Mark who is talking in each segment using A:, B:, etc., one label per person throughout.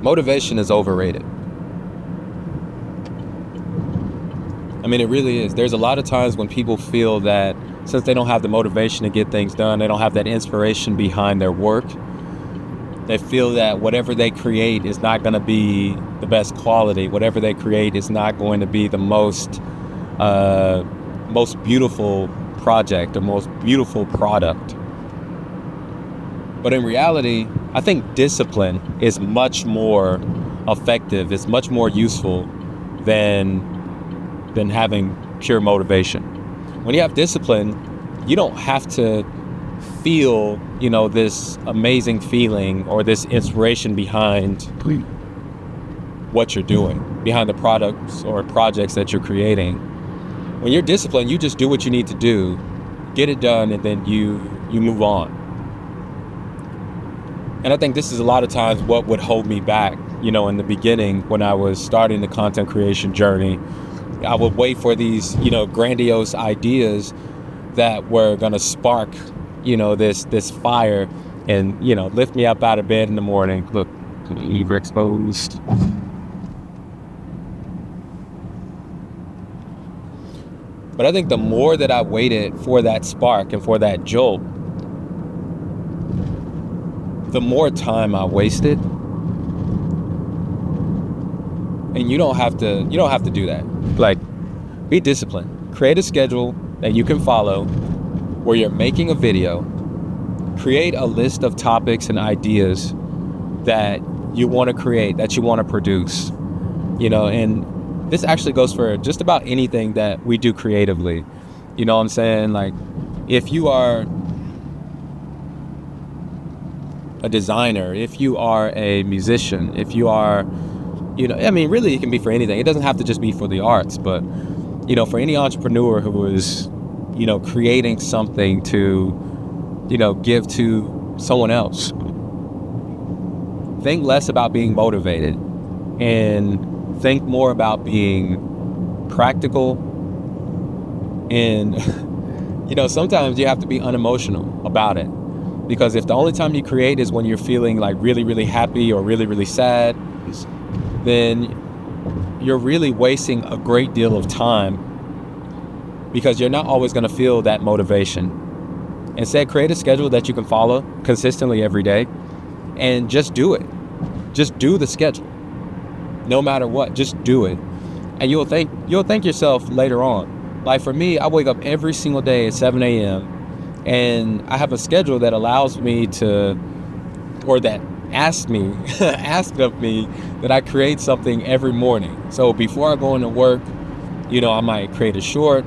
A: Motivation is overrated. I mean, it really is. There's a lot of times when people feel that since they don't have the motivation to get things done, they don't have that inspiration behind their work, they feel that whatever they create is not going to be the best quality. Whatever they create is not going to be the most beautiful project or most beautiful product. But in reality, I think discipline is much more effective. It's much more useful than having pure motivation. When you have discipline, you don't have to feel, this amazing feeling or this inspiration behind what you're doing, behind the products or projects that you're creating. When you're disciplined, you just do what you need to do, get it done, and then you move on. And I think this is a lot of times what would hold me back, in the beginning when I was starting the content creation journey. I would wait for these, grandiose ideas that were going to spark, this fire and, lift me up out of bed in the morning. Look, Libra exposed. But I think the more that I waited for that spark and for that jolt, the more time I wasted. And you don't have to do that. Like, be disciplined. Create a schedule that you can follow where you're making a video. Create a list of topics and ideas that you want to create, that you want to produce. And this actually goes for just about anything that we do creatively. You know what I'm saying? Like, if you are a designer, if you are a musician, if you are, really it can be for anything. It doesn't have to just be for the arts, but, for any entrepreneur who is, creating something to, give to someone else, think less about being motivated and think more about being practical. And, sometimes you have to be unemotional about it. Because if the only time you create is when you're feeling like really, really happy or really, really sad, then you're really wasting a great deal of time because you're not always going to feel that motivation. Instead, create a schedule that you can follow consistently every day and just do it. Just do the schedule. No matter what, just do it. And you'll thank yourself later on. Like for me, I wake up every single day at 7 a.m. and I have a schedule that allows me to, or that asked of me that I create something every morning. So before I go into work, I might create a short,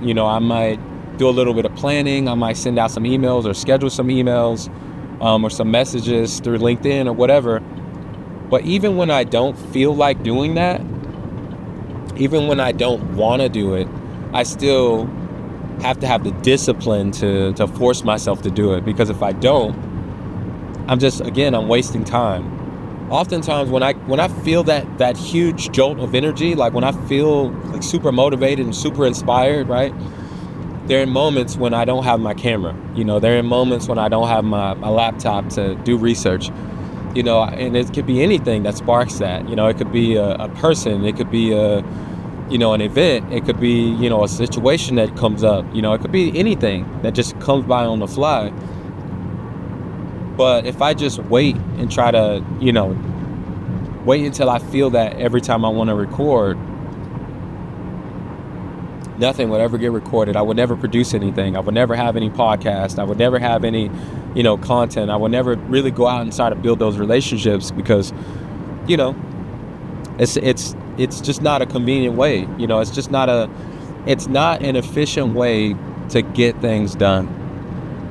A: I might do a little bit of planning. I might send out some emails or schedule some emails or some messages through LinkedIn or whatever. But even when I don't feel like doing that, even when I don't want to do it, I still have to have the discipline to force myself to do it. Because if I don't, I'm wasting time. Oftentimes when I feel that huge jolt of energy, like when I feel like super motivated and super inspired, right? There are moments when I don't have my camera. There are moments when I don't have my laptop to do research. And it could be anything that sparks that. It could be a person, it could be an event, it could be, a situation that comes up, it could be anything that just comes by on the fly. But if I just wait and try to, wait until I feel that every time I want to record, nothing would ever get recorded. I would never produce anything. I would never have any podcast. I would never have any, content. I would never really go out and try to build those relationships because, it's just not a convenient way. It's not an efficient way to get things done.